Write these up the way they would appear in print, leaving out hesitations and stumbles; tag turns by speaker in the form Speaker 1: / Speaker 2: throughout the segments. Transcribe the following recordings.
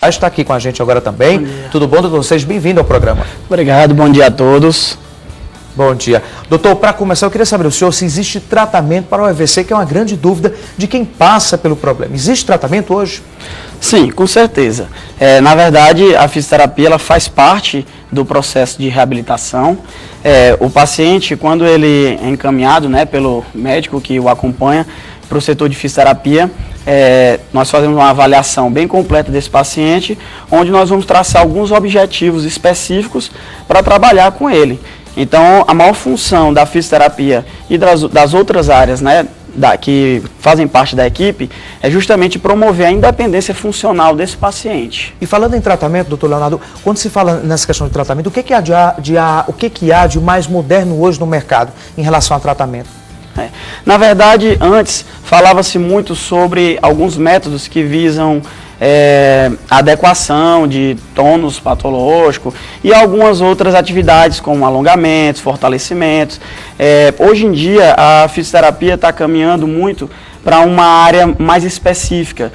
Speaker 1: está aqui com a gente agora também. Tudo bom, doutor? Seja bem-vindo ao programa.
Speaker 2: Obrigado, bom dia a todos.
Speaker 1: Bom dia. Doutor, para começar, eu queria saber do senhor se existe tratamento para o AVC, que é uma grande dúvida de quem passa pelo problema. Existe tratamento hoje?
Speaker 2: Sim, com certeza. Na verdade, a fisioterapia ela faz parte do processo de reabilitação. O paciente, quando ele é encaminhado, né, pelo médico que o acompanha para o setor de fisioterapia, nós fazemos uma avaliação bem completa desse paciente, onde nós vamos traçar alguns objetivos específicos para trabalhar com ele. Então, a maior função da fisioterapia e das outras áreas, né, que fazem parte da equipe, é justamente promover a independência funcional desse paciente.
Speaker 1: E falando em tratamento, doutor Leonardo, quando se fala nessa questão de tratamento, o que há de mais moderno hoje no mercado em relação ao tratamento?
Speaker 2: Na verdade, antes falava-se muito sobre alguns métodos que visam adequação de tônus patológico e algumas outras atividades como alongamentos, fortalecimentos. Hoje em dia a fisioterapia está caminhando muito para uma área mais específica.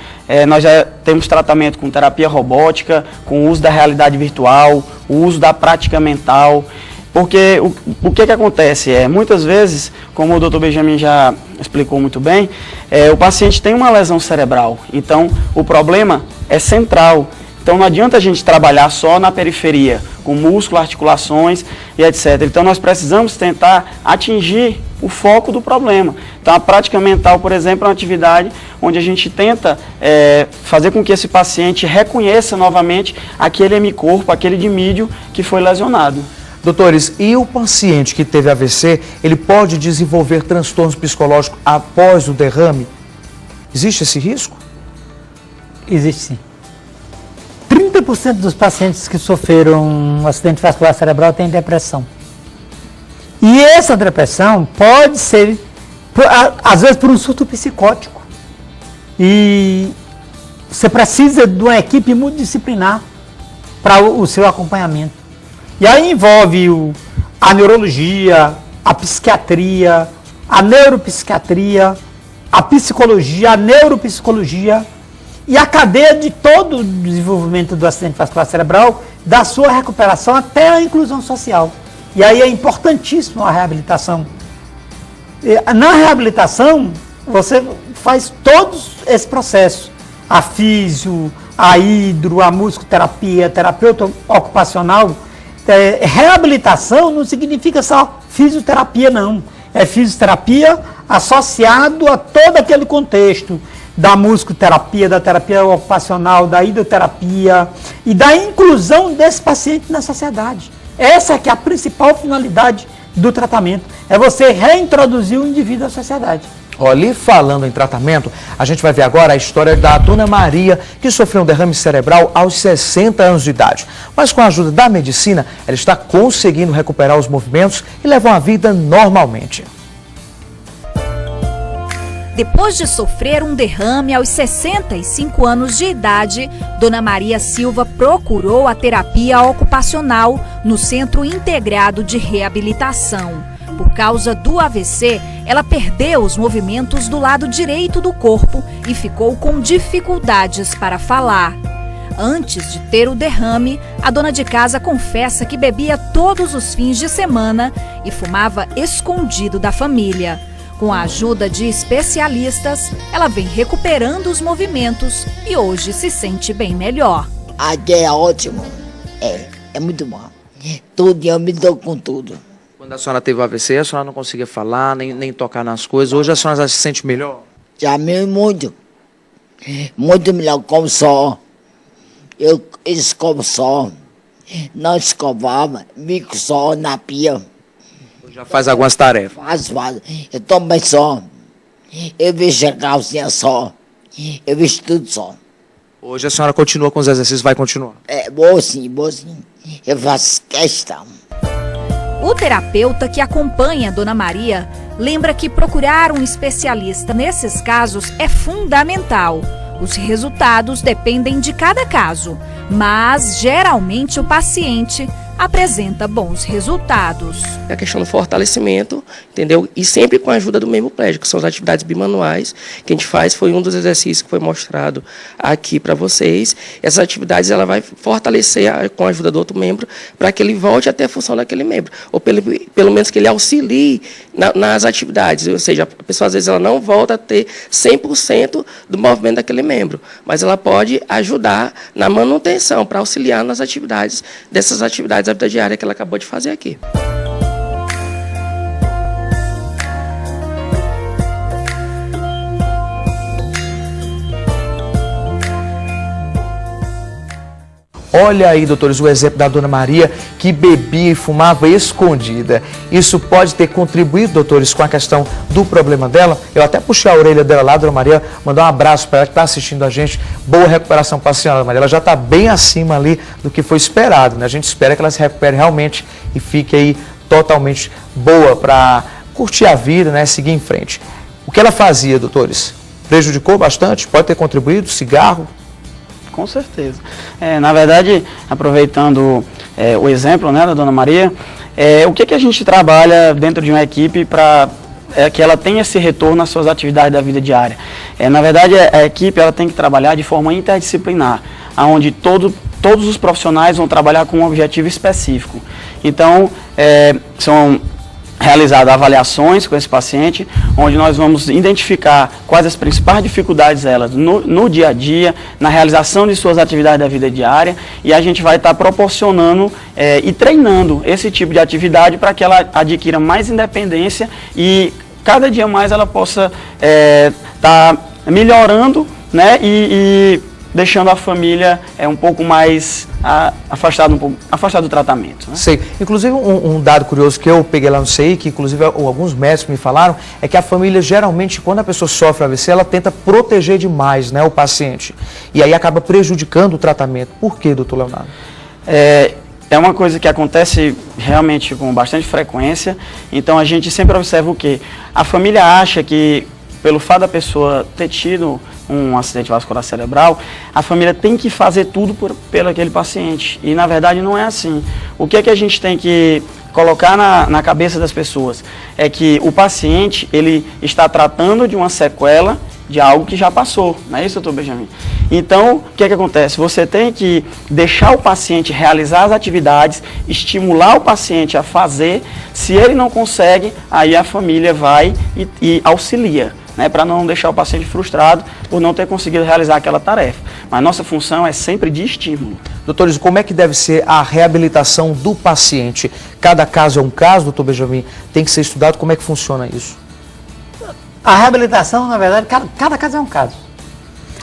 Speaker 2: Nós já temos tratamento com terapia robótica, com o uso da realidade virtual, o uso da prática mental. Porque o que acontece muitas vezes, como o Dr. Benjamin já explicou muito bem, o paciente tem uma lesão cerebral, então o problema é central. Então não adianta a gente trabalhar só na periferia, com músculo, articulações e etc. Então nós precisamos tentar atingir o foco do problema. Então a prática mental, por exemplo, é uma atividade onde a gente tenta fazer com que esse paciente reconheça novamente aquele hemicorpo, aquele dimídio que foi lesionado.
Speaker 1: Doutores, e o paciente que teve AVC, ele pode desenvolver transtornos psicológicos após o derrame? Existe esse risco?
Speaker 3: Existe sim. 30% dos pacientes que sofreram um acidente vascular cerebral têm depressão. E essa depressão pode ser, às vezes, por um surto psicótico. E você precisa de uma equipe multidisciplinar para o seu acompanhamento. E aí envolve a neurologia, a psiquiatria, a neuropsiquiatria, a psicologia, a neuropsicologia e a cadeia de todo o desenvolvimento do acidente vascular cerebral, da sua recuperação até a inclusão social. E aí é importantíssimo a reabilitação. Na reabilitação, você faz todos esse processo. A físio, a hidro, a musicoterapia, terapeuta ocupacional. Reabilitação não significa só fisioterapia, não. É fisioterapia associado a todo aquele contexto da musicoterapia, da terapia ocupacional, da hidroterapia e da inclusão desse paciente na sociedade. Essa que é a principal finalidade do tratamento, é você reintroduzir o indivíduo à sociedade.
Speaker 1: Olha, e falando em tratamento, a gente vai ver agora a história da Dona Maria, que sofreu um derrame cerebral aos 60 anos de idade. Mas com a ajuda da medicina, ela está conseguindo recuperar os movimentos e levar a vida normalmente.
Speaker 4: Depois de sofrer um derrame aos 65 anos de idade, Dona Maria Silva procurou a terapia ocupacional no Centro Integrado de Reabilitação. Por causa do AVC, ela perdeu os movimentos do lado direito do corpo e ficou com dificuldades para falar. Antes de ter o derrame, a dona de casa confessa que bebia todos os fins de semana e fumava escondido da família. Com a ajuda de especialistas, ela vem recuperando os movimentos e hoje se sente bem melhor.
Speaker 5: Aqui é ótimo, é muito bom. Todo dia eu me dou com tudo.
Speaker 1: Quando a senhora teve o AVC, a senhora não conseguia falar, nem tocar nas coisas. Hoje a senhora já se sente melhor?
Speaker 5: Já me muito. Muito melhor, como só. Eu escovo só. Não escovava, bico só na pia.
Speaker 1: Já faz algumas tarefas?
Speaker 5: Faz. Eu tomo bem só. Eu vejo a calcinha só. Eu vejo tudo só.
Speaker 1: Hoje a senhora continua com os exercícios, vai continuar?
Speaker 5: Boa sim. Eu faço questão.
Speaker 4: O terapeuta que acompanha a Dona Maria lembra que procurar um especialista nesses casos é fundamental. Os resultados dependem de cada caso, mas geralmente o paciente apresenta bons resultados.
Speaker 6: A questão do fortalecimento, entendeu? E sempre com a ajuda do membroplégico, que são as atividades bimanuais que a gente faz, foi um dos exercícios que foi mostrado aqui para vocês. Essas atividades ela vai fortalecer com a ajuda do outro membro para que ele volte a ter a função daquele membro, ou pelo menos que ele auxilie nas atividades, ou seja, a pessoa às vezes ela não volta a ter 100% do movimento daquele membro, mas ela pode ajudar na manutenção, para auxiliar nas atividades, dessas atividades da vida diária que ela acabou de fazer aqui.
Speaker 1: Olha aí, doutores, o exemplo da Dona Maria, que bebia e fumava escondida. Isso pode ter contribuído, doutores, com a questão do problema dela. Eu até puxei a orelha dela lá, Dona Maria, mandar um abraço para ela que está assistindo a gente. Boa recuperação para a senhora, Dona Maria. Ela já está bem acima ali do que foi esperado, né? A gente espera que ela se recupere realmente e fique aí totalmente boa para curtir a vida, né? Seguir em frente. O que ela fazia, doutores? Prejudicou bastante? Pode ter contribuído? Cigarro?
Speaker 2: Com certeza. Na verdade, aproveitando o exemplo, né, da Dona Maria, o que a gente trabalha dentro de uma equipe para que ela tenha esse retorno às suas atividades da vida diária? Na verdade, a equipe ela tem que trabalhar de forma interdisciplinar, onde todos os profissionais vão trabalhar com um objetivo específico. Então, são realizadas avaliações com esse paciente, onde nós vamos identificar quais as principais dificuldades delas no dia a dia, na realização de suas atividades da vida diária, e a gente vai estar proporcionando e treinando esse tipo de atividade para que ela adquira mais independência e cada dia mais ela possa estar melhorando, né, e deixando a família um pouco mais afastada do tratamento. Né?
Speaker 1: Sei. Inclusive, um dado curioso que eu peguei lá no CI, que inclusive alguns médicos me falaram, é que a família, geralmente, quando a pessoa sofre AVC, ela tenta proteger demais, né, o paciente. E aí acaba prejudicando o tratamento. Por quê, doutor Leonardo?
Speaker 2: É uma coisa que acontece realmente com bastante frequência, então a gente sempre observa o quê? A família acha que, pelo fato da pessoa ter tido um acidente vascular cerebral, a família tem que fazer tudo pelo aquele paciente. E, na verdade, não é assim. O que é que a gente tem que colocar na cabeça das pessoas? É que o paciente, ele está tratando de uma sequela de algo que já passou. Não é isso, doutor Benjamin? Então, o que é que acontece? Você tem que deixar o paciente realizar as atividades, estimular o paciente a fazer. Se ele não consegue, aí a família vai e auxilia, né, para não deixar o paciente frustrado por não ter conseguido realizar aquela tarefa. Mas nossa função é sempre de estímulo.
Speaker 1: Doutores, como é que deve ser a reabilitação do paciente? Cada caso é um caso, doutor Benjamin? Tem que ser estudado? Como é que funciona isso?
Speaker 3: A reabilitação, na verdade, cada caso é um caso.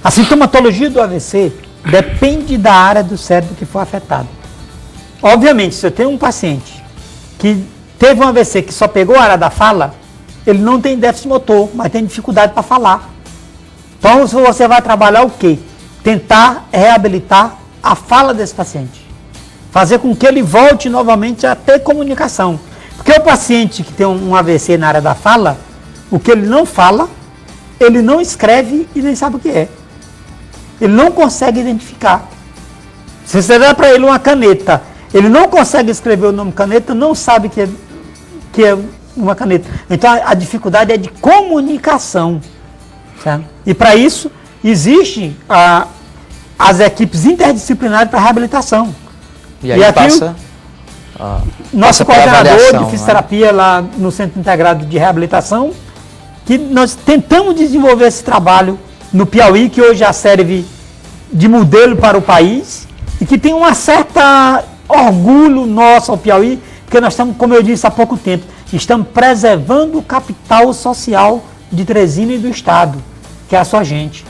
Speaker 3: A sintomatologia do AVC depende da área do cérebro que for afetada. Obviamente, se eu tenho um paciente que teve um AVC que só pegou a área da fala, ele não tem déficit motor, mas tem dificuldade para falar. Então, você vai trabalhar o quê? Tentar reabilitar a fala desse paciente. Fazer com que ele volte novamente a ter comunicação. Porque o paciente que tem um AVC na área da fala, o que ele não fala, ele não escreve e nem sabe o que é. Ele não consegue identificar. Se você der para ele uma caneta, ele não consegue escrever o nome caneta, não sabe que é uma caneta. Então a dificuldade é de comunicação. Certo? E para isso, existem as equipes interdisciplinares para reabilitação.
Speaker 1: E aí passa...
Speaker 3: Nosso coordenador de fisioterapia, né, lá no Centro Integrado de Reabilitação, que nós tentamos desenvolver esse trabalho no Piauí, que hoje já serve de modelo para o país, e que tem uma certa orgulho nosso ao Piauí, porque nós estamos, como eu disse há pouco tempo, estamos preservando o capital social de Teresina e do Estado, que é a sua gente.